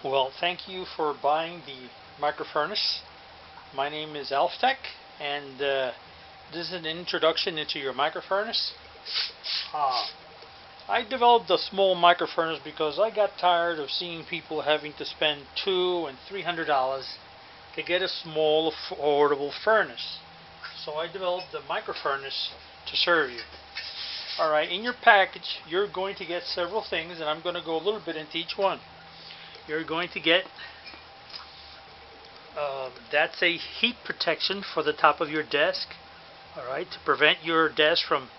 Well, thank you for buying the microfurnace. My name is Alftech, and this is an introduction into your microfurnace. Uh, I developed a small microfurnace because I got tired of seeing people having to spend $200 and $300 to get a small, affordable furnace. So I developed the microfurnace to serve you. Alright, in your package, you're going to get several things, and I'm going to go a little bit into each one. You're going to get that's a heat protection for the top of your desk, alright, to prevent your desk from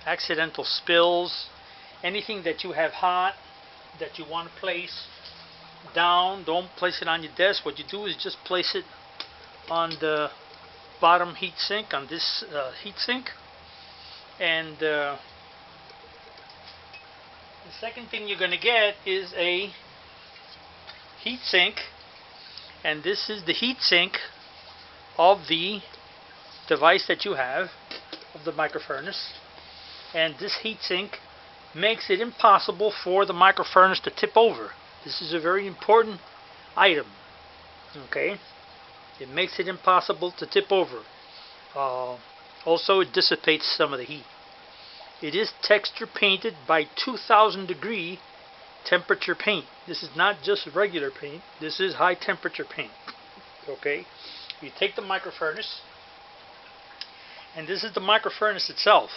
accidental spills. Anything that you have hot that you want to place down, don't place it on your desk. What you do is just place it on the bottom heat sink, on this heat sink. And the second thing you're going to get is a heat sink, and this is the heat sink of the device that you have, of the microfurnace. And this heat sink makes it impossible for the microfurnace to tip over. This is a very important item. Okay, it makes it impossible to tip over. Also, it dissipates some of the heat. It is texture painted by 2000 degree temperature paint. This is not just regular paint. This is high temperature paint. Okay, you take the microfurnace, and this is the microfurnace itself.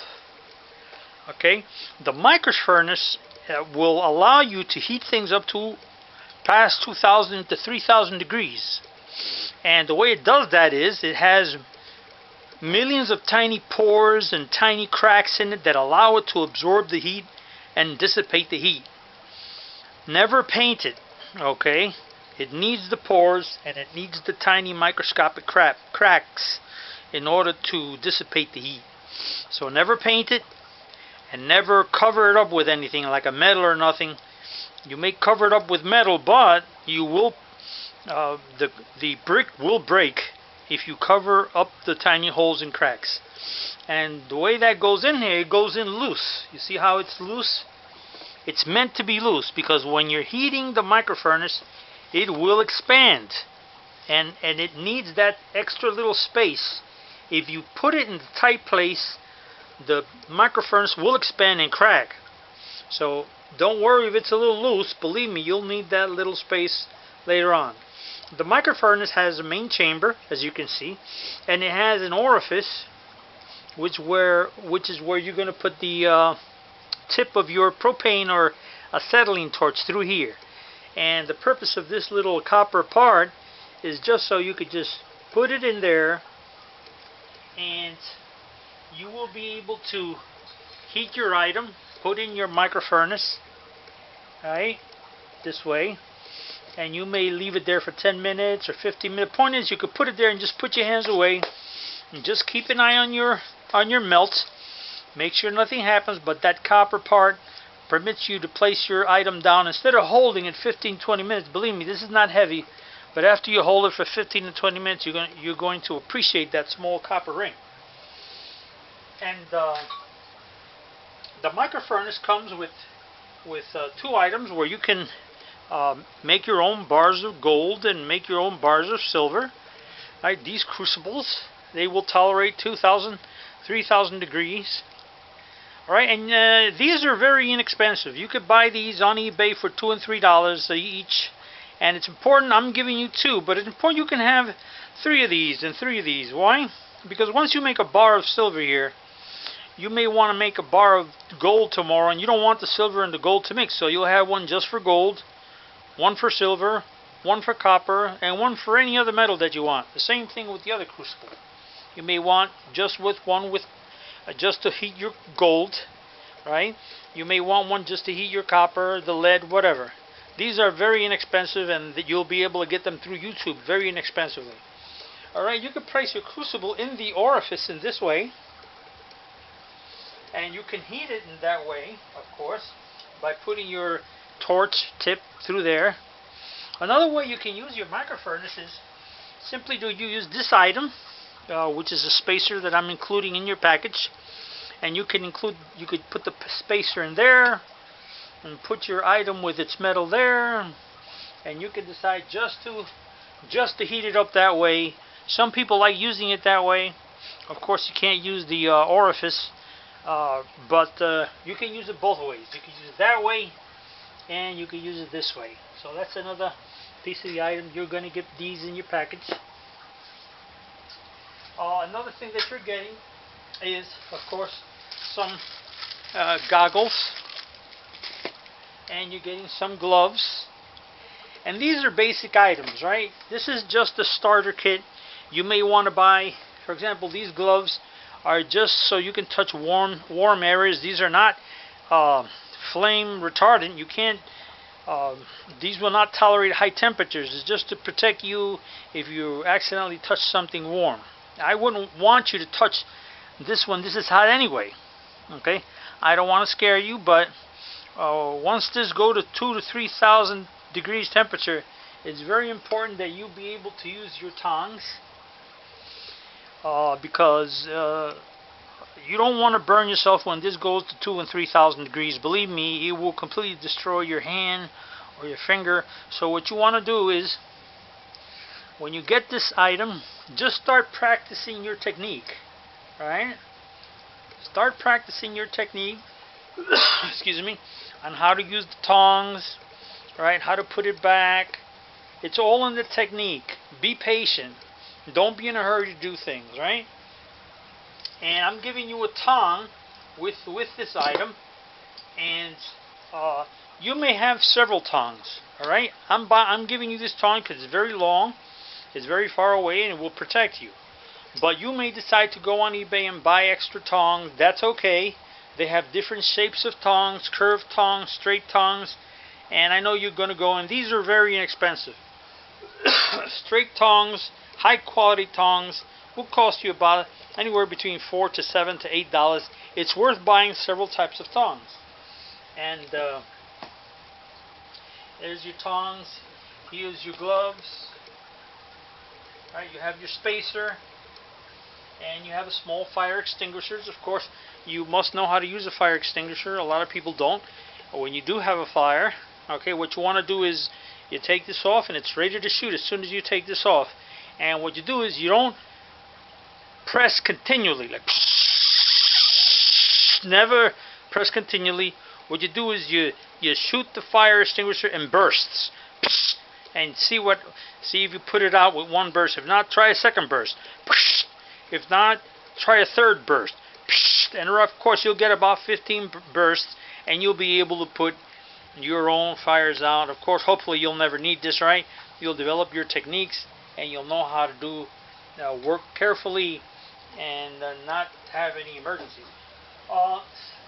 Okay, the microfurnace will allow you to heat things up to past 2000 to 3000 degrees. And the way it does that is it has millions of tiny pores and tiny cracks in it that allow it to absorb the heat and dissipate the heat. Never paint it, okay? It needs the pores and it needs the tiny microscopic cracks in order to dissipate the heat. So never paint it, and never cover it up with anything like a metal or nothing. You may cover it up with metal, but you will the brick will break if you cover up the tiny holes and cracks. And the way that goes in here, it goes in loose. You see how it's loose? It's meant to be loose because when you're heating the microfurnace, it will expand, and it needs that extra little space. If you put it in a tight place, the microfurnace will expand and crack. So don't worry if it's a little loose. Believe me, you'll need that little space later on. The microfurnace has a main chamber, as you can see, and it has an orifice which is where you're going to put the tip of your propane or acetylene torch through here. And the purpose of this little copper part is just so you could just put it in there, and you will be able to heat your item, put in your microfurnace, right, this way, and you may leave it there for 10 minutes or 15 minutes. Point is, you could put it there and just put your hands away and just keep an eye on your melt. Make sure nothing happens, but that copper part permits you to place your item down instead of holding it 15-20 minutes. Believe me, this is not heavy, but after you hold it for 15 to 20 minutes, you're going to appreciate that small copper ring. And the microfurnace comes with two items where you can make your own bars of gold and make your own bars of silver. Right, these crucibles, they will tolerate 2000, 3000 degrees. Alright, and these are very inexpensive. You could buy these on eBay for $2 and $3 each. And it's important, I'm giving you two, but it's important you can have 3 of these and 3 of these. Why? Because once you make a bar of silver here, you may want to make a bar of gold tomorrow, and you don't want the silver and the gold to mix. So you'll have one just for gold, one for silver, one for copper, and one for any other metal that you want. The same thing with the other crucible. You may want just to heat your gold, right? You may want one just to heat your copper, the lead, whatever. These are very inexpensive, and you'll be able to get them through YouTube very inexpensively. Alright, you can place your crucible in the orifice in this way, and you can heat it in that way, of course, by putting your torch tip through there. Another way you can use your microfurnace is simply to use this item, which is a spacer that I'm including in your package, and you could put the spacer in there and put your item with its metal there, and you can decide just to heat it up that way. Some people like using it that way. Of course, you can't use the orifice, but you can use it both ways. You can use it that way, and you can use it this way. So that's another piece of the item. You're going to get these in your package. Another thing that you're getting is, of course, some goggles, and you're getting some gloves. And these are basic items, right? This is just a starter kit. You may want to buy, for example, these gloves are just so you can touch warm areas. These are not flame retardant. You can't. These will not tolerate high temperatures. It's just to protect you if you accidentally touch something warm. I wouldn't want you to touch this one. This is hot anyway. Okay, I don't want to scare you, but once this go to 2,000 to 3,000 degrees temperature, it's very important that you be able to use your tongs, because you don't want to burn yourself when this goes to 2,000 and 3,000 degrees. Believe me, it will completely destroy your hand or your finger. So what you want to do is, when you get this item, just start practicing your technique. Alright? Start practicing your technique excuse me, on how to use the tongs, right? How to put it back. It's all in the technique. Be patient. Don't be in a hurry to do things, right? And I'm giving you a tong with this item, and you may have several tongs. All right, I'm giving you this tong because it's very long, it's very far away, and it will protect you. But you may decide to go on eBay and buy extra tongs. That's okay. They have different shapes of tongs, curved tongs, straight tongs, and I know you're going to go, and these are very inexpensive. Straight tongs, high quality tongs, will cost you about anywhere between $4 to $7 to $8. It's worth buying several types of tongs. And there's your tongs. Here's your gloves. Right, you have your spacer, and you have a small fire extinguishers. Of course, you must know how to use a fire extinguisher. A lot of people don't. When you do have a fire, okay, what you want to do is you take this off, and it's ready to shoot as soon as you take this off. And what you do is you don't press continually, like never press continually. What you do is you shoot the fire extinguisher in bursts, and see if you put it out with one burst. If not, try a second burst. If not, try a third burst. And of course you'll get about 15 bursts, and you'll be able to put your own fires out. Of course, hopefully you'll never need this, right? You'll develop your techniques, and you'll know how to do work carefully and not have any emergencies.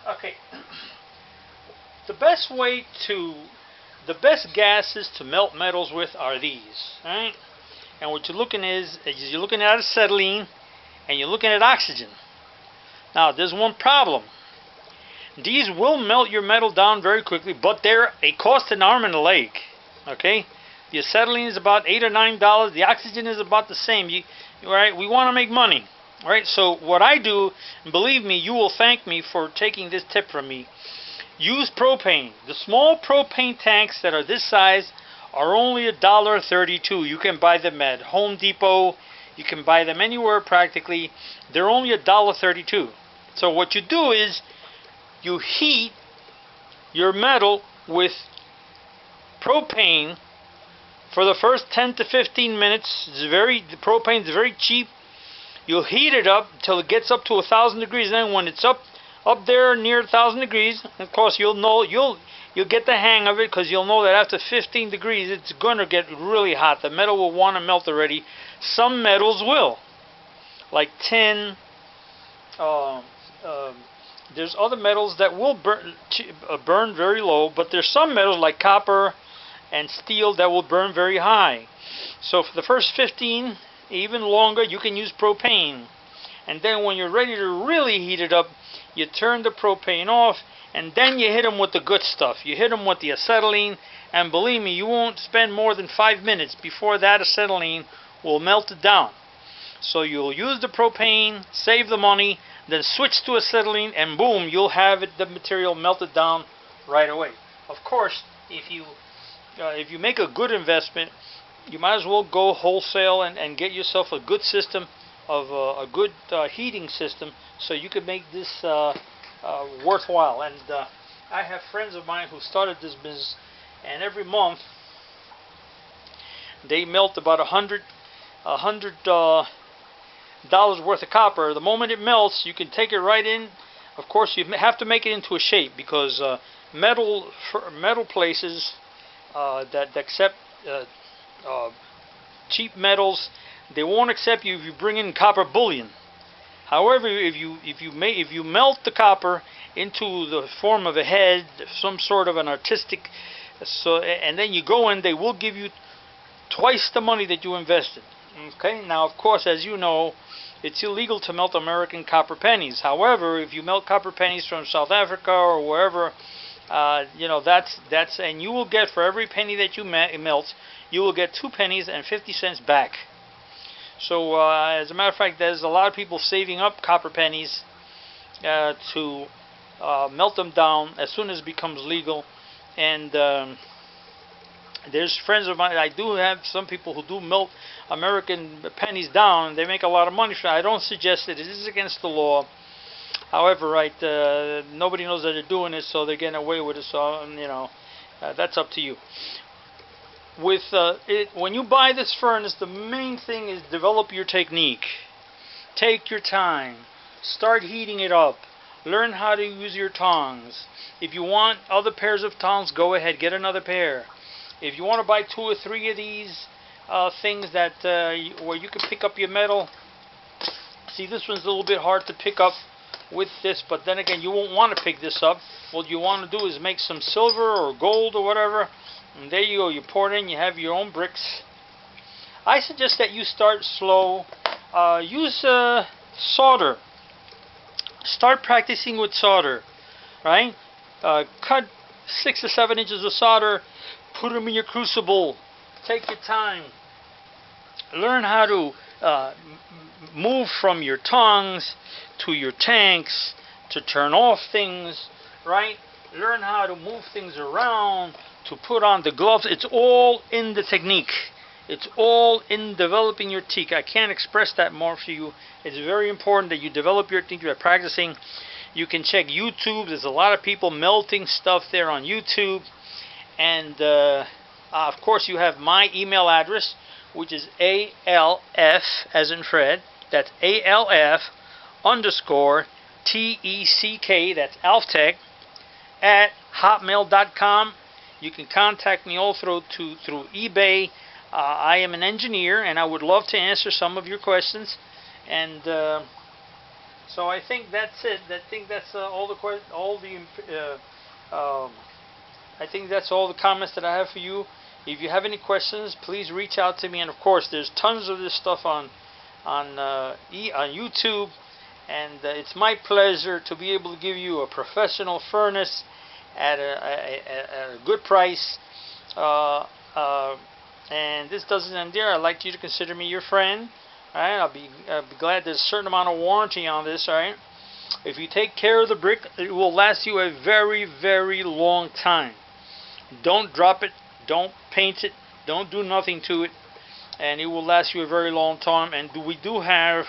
Okay. The best gases to melt metals with are these, right? And what you're looking is you're looking at acetylene, and you're looking at oxygen. Now, there's one problem. These will melt your metal down very quickly, but they cost an arm and a leg. Okay, the acetylene is about $8 or $9. The oxygen is about the same. Right? We want to make money, right? So what I do, and believe me, you will thank me for taking this tip from me. Use propane. The small propane tanks that are this size are only $1.32. You can buy them at Home Depot. You can buy them anywhere practically. They're only $1.32. So what you do is you heat your metal with propane for the first 10 to 15 minutes. The propane is very cheap. You'll heat it up until it gets up to 1,000 degrees. And then when it's up there near 1,000 degrees, of course you'll get the hang of it, because you'll know that after 15 degrees it's going to get really hot. The metal will want to melt already. Some metals will, like tin. There's other metals that will burn very low, but there's some metals like copper and steel that will burn very high. So for the first 15, even longer, you can use propane. And then when you're ready to really heat it up, you turn the propane off, and then you hit them with the good stuff. You hit them with the acetylene, and believe me, you won't spend more than 5 minutes before that acetylene will melt it down. So you'll use the propane, save the money, then switch to acetylene, and boom, you'll have the material melted down right away. Of course, if you if you make a good investment, you might as well go wholesale and get yourself a good system of a good heating system, so you can make this worthwhile. And I have friends of mine who started this business, and every month they melt about $100 worth of copper. The moment it melts, you can take it right in. Of course, you have to make it into a shape, because metal places that accept cheap metals, they won't accept you if you bring in copper bullion. However, if you melt the copper into the form of a head, some sort of an artistic, and then you go in, they will give you twice the money that you invested. Okay. Now, of course, as you know, it's illegal to melt American copper pennies. However, if you melt copper pennies from South Africa or wherever, that's and you will get, for every penny that you melt, you will get 2 pennies and 50 cents back. So, as a matter of fact, there's a lot of people saving up copper pennies to melt them down as soon as it becomes legal. And there's friends of mine. I do have some people who do melt American pennies down, and they make a lot of money. I don't suggest it. It is against the law. However, nobody knows that they're doing it, so they're getting away with it. So, that's up to you. When you buy this furnace, the main thing is develop your technique. Take your time. Start heating it up. Learn how to use your tongs. If you want other pairs of tongs, go ahead, get another pair. If you want to buy 2 or 3 of these things that where you can pick up your metal, see, this one's a little bit hard to pick up with this, but then again, you won't want to pick this up. What you want to do is make some silver or gold or whatever, and there you go. You pour it in, you have your own bricks. I suggest that you start slow. Use solder. Start practicing with solder, right? Cut 6 to 7 inches of solder. Put them in your crucible. Take your time. Learn how to move from your tongs to your tanks, to turn off things, right? Learn how to move things around, to put on the gloves. It's all in the technique. It's all in developing your technique. I can't express that more for you. It's very important that you develop your technique by practicing. You can check YouTube. There's a lot of people melting stuff there on YouTube. And of course, you have my email address, which is ALF, as in Fred. That's ALF _ TECK, that's ALFTech, at hotmail.com. You can contact me all through eBay. I am an engineer, and I would love to answer some of your questions. And so I think that's it. I think that's I think that's all the comments that I have for you. If you have any questions, please reach out to me. And of course, there's tons of this stuff on YouTube, and it's my pleasure to be able to give you a professional furnace at a good price. And this doesn't end there. I'd like you to consider me your friend. All right, I'll be glad. There's a certain amount of warranty on this. All right, if you take care of the brick, it will last you a very, very long time. Don't drop it. Don't paint it. Don't do nothing to it, and it will last you a very long time. And we do have,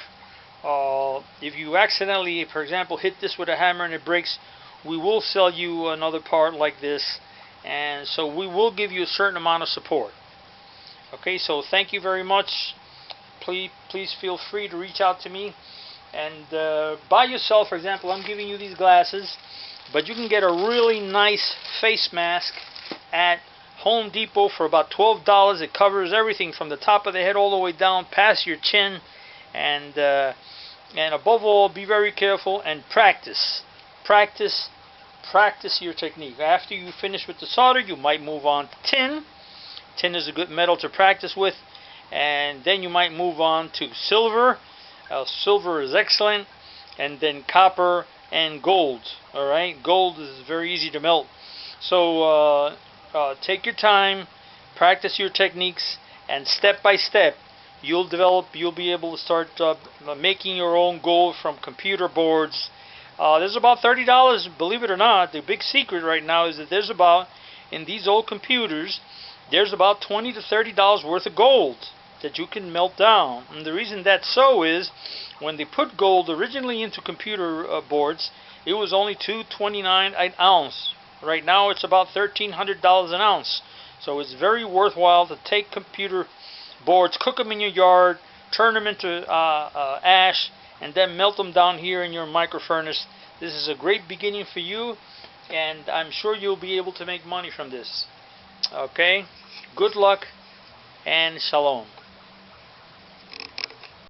if you accidentally, for example, hit this with a hammer and it breaks, we will sell you another part like this, and so we will give you a certain amount of support. Okay, so thank you very much. Please feel free to reach out to me. And buy yourself, for example, I'm giving you these glasses, but you can get a really nice face mask at Home Depot for about $12. It covers everything from the top of the head all the way down past your chin. And above all, be very careful and practice. Practice your technique. After you finish with the solder, you might move on to tin. Tin is a good metal to practice with. And then you might move on to silver. Silver is excellent. And then copper and gold. Alright, gold is very easy to melt. So take your time, practice your techniques, and step by step you'll be able to start making your own gold from computer boards. There's about $30, believe it or not. The big secret right now is that there's about, in these old computers, there's about $20 to $30 worth of gold that you can melt down. And the reason that's so is when they put gold originally into computer boards, it was only $2.29 an ounce. Right now it's about $1,300 an ounce. So it's very worthwhile to take computer boards, cook them in your yard, turn them into ash, and then melt them down here in your micro furnace. This is a great beginning for you, and I'm sure you'll be able to make money from this. Okay? Good luck and shalom.